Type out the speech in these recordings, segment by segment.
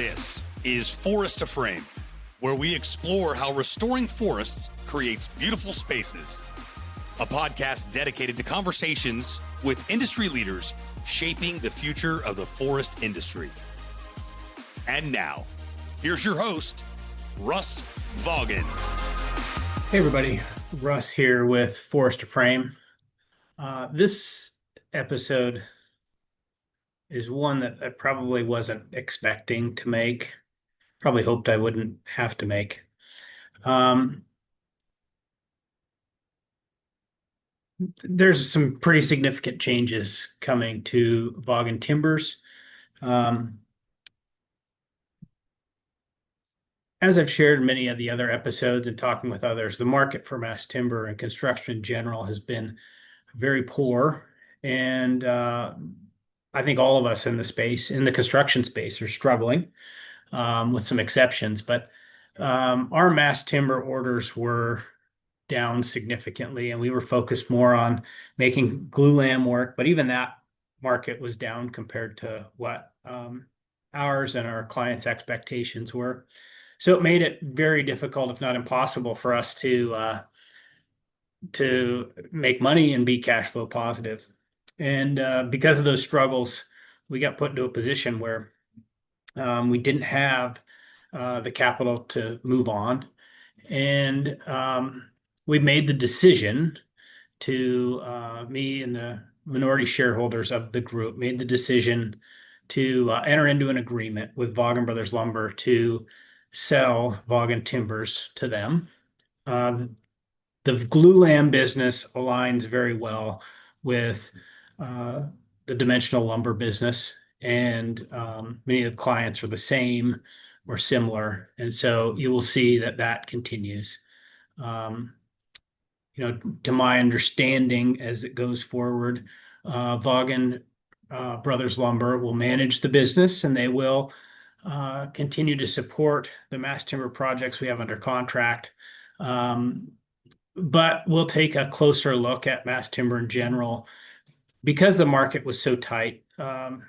This is Forest to Frame, where we explore how restoring forests creates beautiful spaces. A podcast dedicated to conversations with industry leaders shaping the future of the forest industry. And now, here's your host, Russ Vaagen. Hey everybody, Russ here with Forest to Frame. This episode is one that I probably wasn't expecting to make. Probably hoped I wouldn't have to make. There's some pretty significant changes coming to Vaagen Timbers. As I've shared in many of the other episodes and talking with others, the market for mass timber and construction in general has been very poor. And I think all of us in the construction space, are struggling, with some exceptions. But our mass timber orders were down significantly, and we were focused more on making glulam work. But even that market was down compared to what ours and our clients' expectations were. So it made it very difficult, if not impossible, for us to make money and be cash flow positive. And because of those struggles, we got put into a position where we didn't have the capital to move on. And we made the decision me and the minority shareholders of the group made the decision to enter into an agreement with Vaagen Bros Lumber to sell Vaagen Timbers to them. The glulam business aligns very well with the dimensional lumber business, and many of the clients are the same or similar, and so you will see that continues. To my understanding, as it goes forward, Vaagen Bros Lumber will manage the business, and they will continue to support the mass timber projects we have under contract. But we'll take a closer look at mass timber in general because the market was so tight. The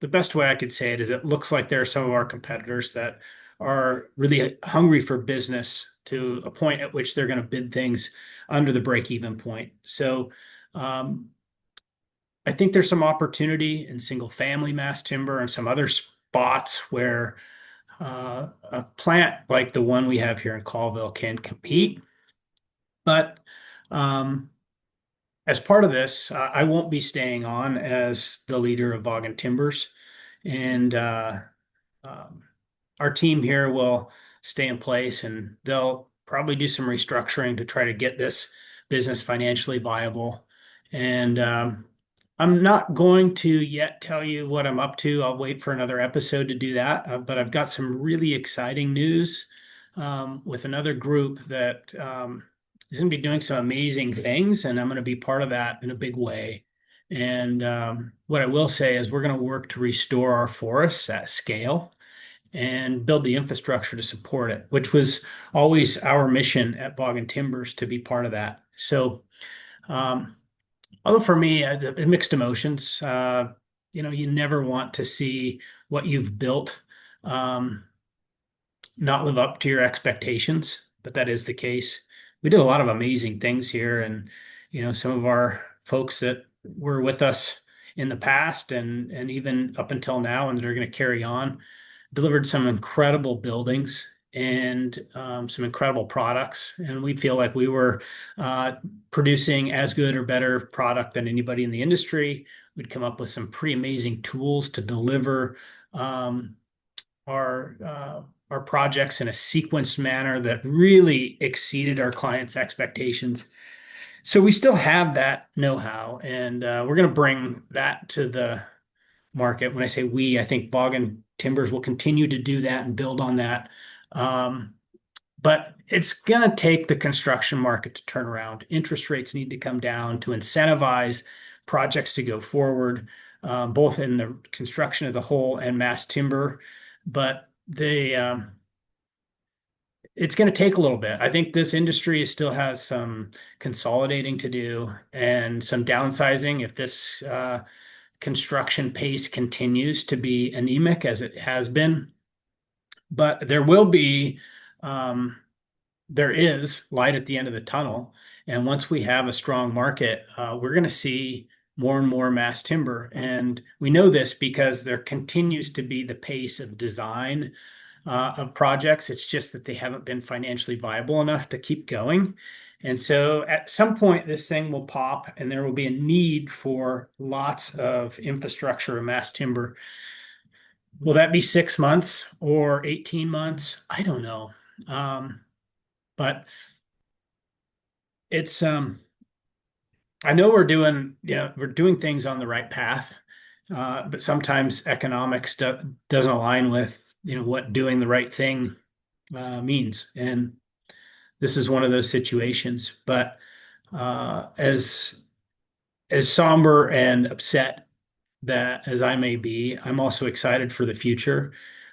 best way I could say it is it looks like there are some of our competitors that are really hungry for business to a point at which they're going to bid things under the break-even point. So I think there's some opportunity in single-family mass timber and some other spots where a plant like the one we have here in Colville can compete. But as part of this, I won't be staying on as the leader of Vaagen Timbers, and our team here will stay in place, and they'll probably do some restructuring to try to get this business financially viable. And I'm not going to yet tell you what I'm up to. I'll wait for another episode to do that. But I've got some really exciting news with another group that is going to be doing some amazing things, and I'm going to be part of that in a big way. And what I will say is we're going to work to restore our forests at scale and build the infrastructure to support it, which was always our mission at Vaagen Timbers, to be part of that. So, although for me, mixed emotions. You never want to see what you've built not live up to your expectations, but that is the case. We did a lot of amazing things here, and some of our folks that were with us in the past and even up until now, and that are going to carry on, delivered some incredible buildings and some incredible products. And we feel like we were producing as good or better product than anybody in the industry. We'd come up with some pretty amazing tools to deliver our projects in a sequenced manner that really exceeded our clients' expectations. So we still have that know-how, and we're going to bring that to the market. When I say we, I think Vaagen Timbers will continue to do that and build on that. But it's going to take the construction market to turn around. Interest rates need to come down to incentivize projects to go forward, both in the construction as a whole and mass timber. But it's going to take a little bit. I think this industry still has some consolidating to do and some downsizing if this construction pace continues to be anemic as it has been, but there is light at the end of the tunnel. And once we have a strong market, we're going to see more and more mass timber. And we know this because there continues to be the pace of design of projects. It's just that they haven't been financially viable enough to keep going. And so at some point, this thing will pop and there will be a need for lots of infrastructure of mass timber. Will that be 6 months or 18 months? I don't know. But it's I know we're doing things on the right path, but sometimes economics doesn't align with what doing the right thing means, and this is one of those situations. But as somber and upset that as I may be, I'm also excited for the future.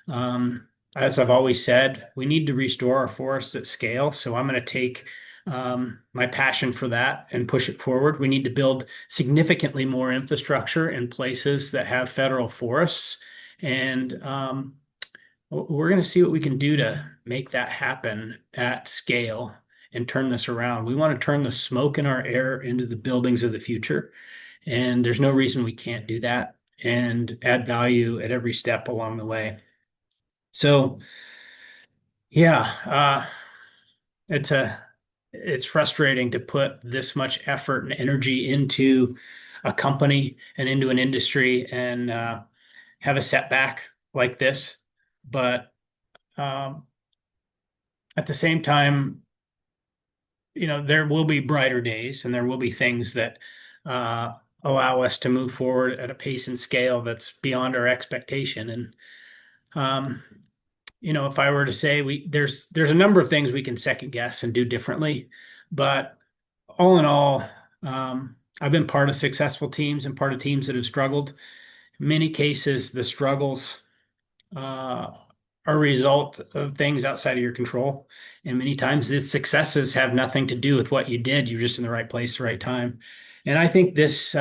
As I've always said, we need to restore our forests at scale. So I'm going to take my passion for that and push it forward. We need to build significantly more infrastructure in places that have federal forests. And we're going to see what we can do to make that happen at scale and turn this around. We want to turn the smoke in our air into the buildings of the future. And there's no reason we can't do that and add value at every step along the way. So, yeah, it's frustrating to put this much effort and energy into a company and into an industry and have a setback like this. But um, at the same time, there will be brighter days and there will be things that uh, allow us to move forward at a pace and scale that's beyond our expectation. And um, if I were to say there's a number of things we can second guess and do differently, but all in all, I've been part of successful teams and part of teams that have struggled. In many cases, the struggles are a result of things outside of your control. And many times the successes have nothing to do with what you did. You're just in the right place, the right time. And I think this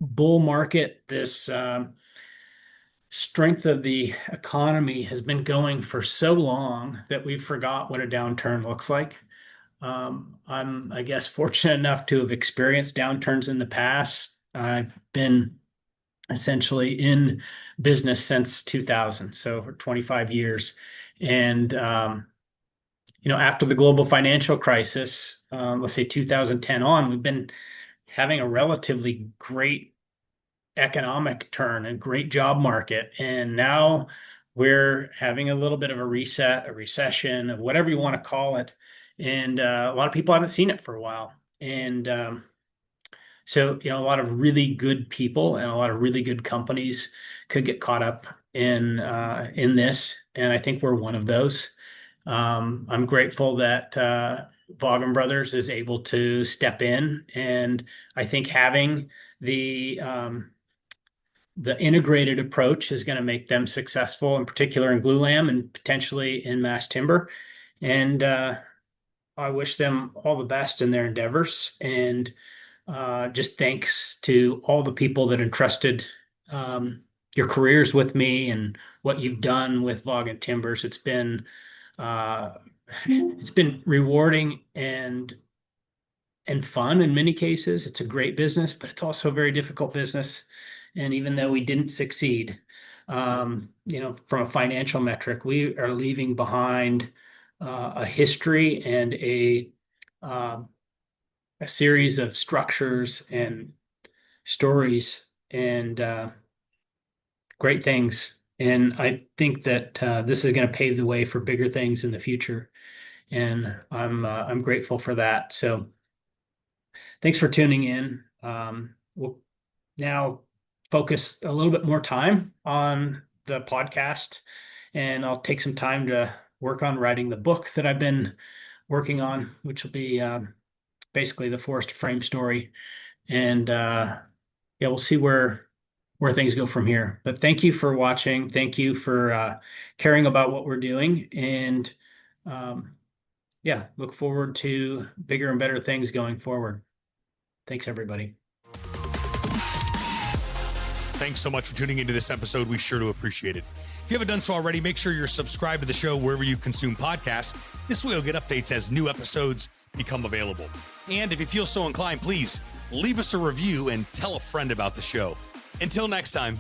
bull market, this strength of the economy has been going for so long that we've forgot what a downturn looks like. I'm, I guess, fortunate enough to have experienced downturns in the past. I've been essentially in business since 2000, so for 25 years. And after the global financial crisis, let's say 2010 on, we've been having a relatively great economic turn and great job market. And now we're having a little bit of a reset, a recession, whatever you want to call it. And a lot of people haven't seen it for a while. And so, a lot of really good people and a lot of really good companies could get caught up in this, and I think we're one of those. I'm grateful that Vaagen Brothers is able to step in, and I think having the integrated approach is going to make them successful, in particular in glulam and potentially in mass timber. And I wish them all the best in their endeavors. And just thanks to all the people that entrusted your careers with me and what you've done with Vaagen Timbers. Uh, it's been rewarding and fun in many cases. It's a great business, but it's also a very difficult business. And even though we didn't succeed, from a financial metric, we are leaving behind a history and uh, a series of structures and stories and great things. And I think that this is going to pave the way for bigger things in the future. And I'm grateful for that. So thanks for tuning in. We'll now focus a little bit more time on the podcast, and I'll take some time to work on writing the book that I've been working on, which will be basically the forest frame story. And yeah, we'll see where things go from here. But thank you for watching. Thank you for caring about what we're doing. And yeah, look forward to bigger and better things going forward. Thanks, everybody. Thanks so much for tuning into this episode. We sure do appreciate it. If you haven't done so already, make sure you're subscribed to the show wherever you consume podcasts. This way you'll get updates as new episodes become available. And if you feel so inclined, please leave us a review and tell a friend about the show. Until next time,